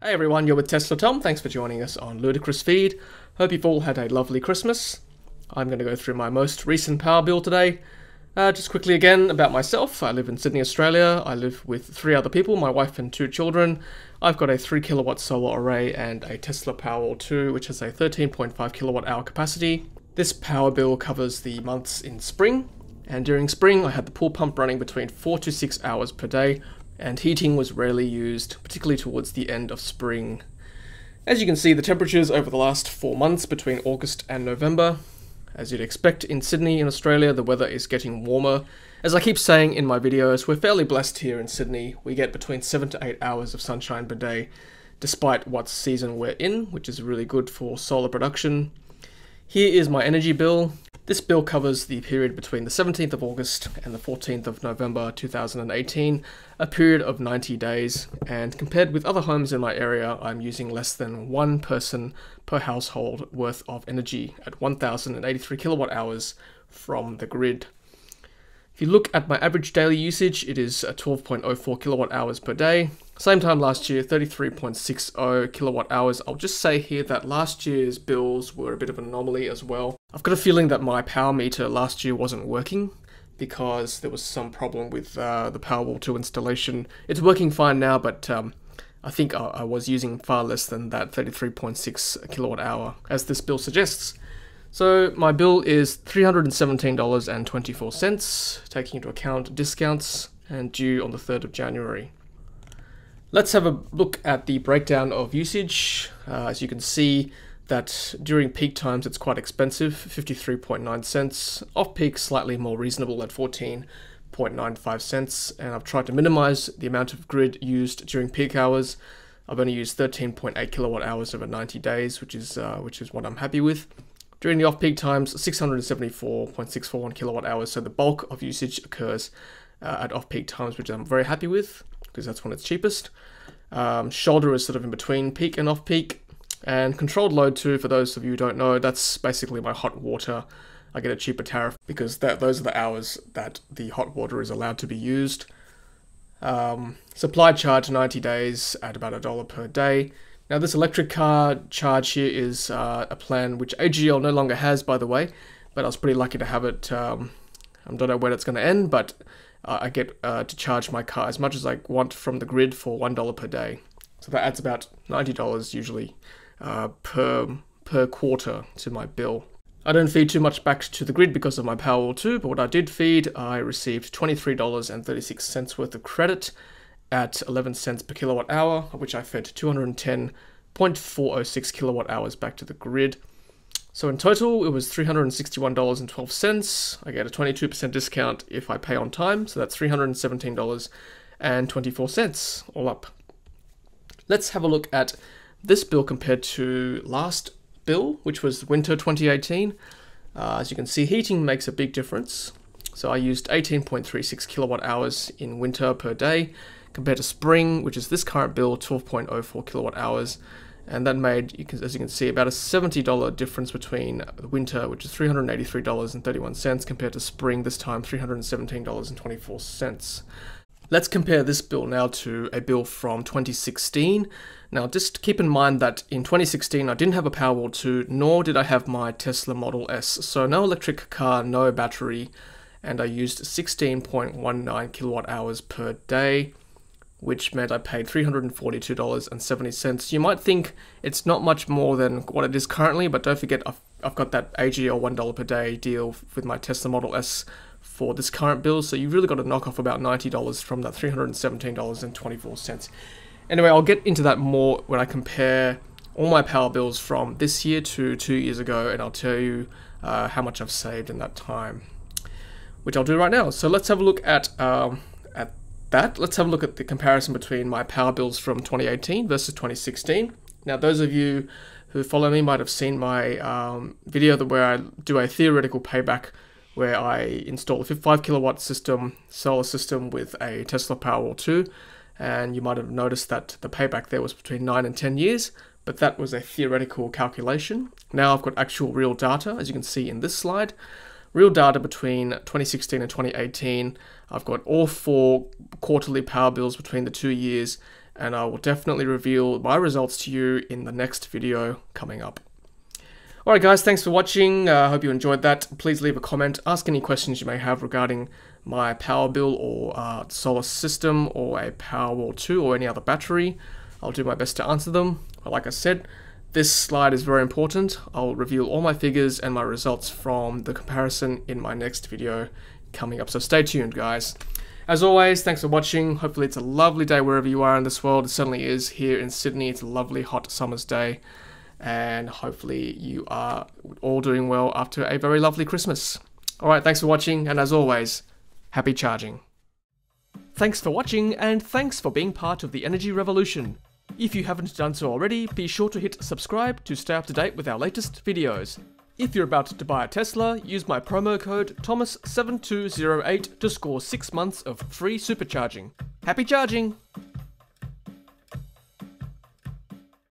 Hey everyone, you're with Tesla Tom. Thanks for joining us on Ludicrous Feed. Hope you've all had a lovely Christmas. I'm going to go through my most recent power bill today. Just quickly again about myself. I live in Sydney, Australia. I live with 3 other people, my wife and 2 children. I've got a 3 kilowatt solar array and a Tesla PowerWall2, which has a 13.5 kilowatt hour capacity. This power bill covers the months in spring, and during spring I had the pool pump running between 4 to 6 hours per day, and heating was rarely used, particularly towards the end of spring. As you can see, the temperatures over the last 4 months between August and November, as you'd expect in Sydney in Australia, the weather is getting warmer. As I keep saying in my videos, we're fairly blessed here in Sydney. We get between 7 to 8 hours of sunshine per day, despite what season we're in, which is really good for solar production. Here is my energy bill. This bill covers the period between the 17th of August and the 14th of November 2018, a period of 90 days, and compared with other homes in my area, I'm using less than 1 person per household worth of energy at 1,083 kilowatt hours from the grid. If you look at my average daily usage, it is 12.04 kilowatt hours per day. Same time last year, 33.60 kilowatt hours. I'll just say here that last year's bills were a bit of an anomaly as well. I've got a feeling that my power meter last year wasn't working because there was some problem with the PowerWall2 installation. It's working fine now, but I think I was using far less than that 33.6 kilowatt hour, as this bill suggests. So my bill is $317.24, taking into account discounts, and due on the 3rd of January. Let's have a look at the breakdown of usage. As you can see that during peak times it's quite expensive, 53.9 cents. Off peak slightly more reasonable at 14.95 cents. And I've tried to minimize the amount of grid used during peak hours. I've only used 13.8 kilowatt hours over 90 days, which is what I'm happy with. During the off-peak times, 674.641 kilowatt hours, so the bulk of usage occurs at off-peak times, which I'm very happy with, because that's when it's cheapest. Shoulder is sort of in between peak and off-peak. And controlled load too, for those of you who don't know, that's basically my hot water. I get a cheaper tariff because those are the hours that the hot water is allowed to be used. Supply charge 90 days at about $1 per day. Now this electric car charge here is a plan which AGL no longer has, by the way, but I was pretty lucky to have it. I don't know when it's going to end, but I get to charge my car as much as I want from the grid for $1 per day. So that adds about $90 usually per quarter to my bill. I don't feed too much back to the grid because of my PowerWall2, but what I did feed, I received $23.36 worth of credit at 11 cents per kilowatt hour, of which I fed 210.406 kilowatt hours back to the grid. So in total, it was $361.12. I get a 22% discount if I pay on time, so that's $317.24 all up. Let's have a look at this bill compared to last bill, which was winter 2018. As you can see, heating makes a big difference. So I used 18.36 kilowatt hours in winter per day, compared to spring, which is this current bill, 12.04 kilowatt hours. And that made, as you can see, about a $70 difference between winter, which is $383.31, compared to spring, this time $317.24. Let's compare this bill now to a bill from 2016. Now, just keep in mind that in 2016, I didn't have a PowerWall2, nor did I have my Tesla Model S. So no electric car, no battery, and I used 16.19 kilowatt hours per day, which meant I paid $342.70. You might think it's not much more than what it is currently, but don't forget I've got that AGL $1 per day deal with my Tesla Model S for this current bill, so you've really got to knock off about $90 from that $317.24. Anyway, I'll get into that more when I compare all my power bills from this year to 2 years ago, and I'll tell you how much I've saved in that time, which I'll do right now. So let's have a look at that. Let's have a look at the comparison between my power bills from 2018 versus 2016. Now, those of you who follow me might have seen my video where I do a theoretical payback, where I install a 5 kilowatt solar system with a Tesla PowerWall2, and you might have noticed that the payback there was between 9 and 10 years, but that was a theoretical calculation. Now I've got actual real data, as you can see in this slide. Real data between 2016 and 2018. I've got all 4 quarterly power bills between the 2 years, and I will definitely reveal my results to you in the next video coming up. Alright guys, thanks for watching. I hope you enjoyed that. Please leave a comment, ask any questions you may have regarding my power bill or solar system or a PowerWall 2 or any other battery. I'll do my best to answer them. But like I said, this slide is very important. I'll reveal all my figures and my results from the comparison in my next video coming up. So stay tuned guys. As always, thanks for watching. Hopefully it's a lovely day wherever you are in this world. It certainly is here in Sydney. It's a lovely hot summer's day. And hopefully you are all doing well after a very lovely Christmas. Alright, thanks for watching, and as always, happy charging. Thanks for watching, and thanks for being part of the energy revolution. If you haven't done so already, be sure to hit subscribe to stay up to date with our latest videos. If you're about to buy a Tesla, use my promo code Thomas7208 to score 6 months of free supercharging. Happy charging!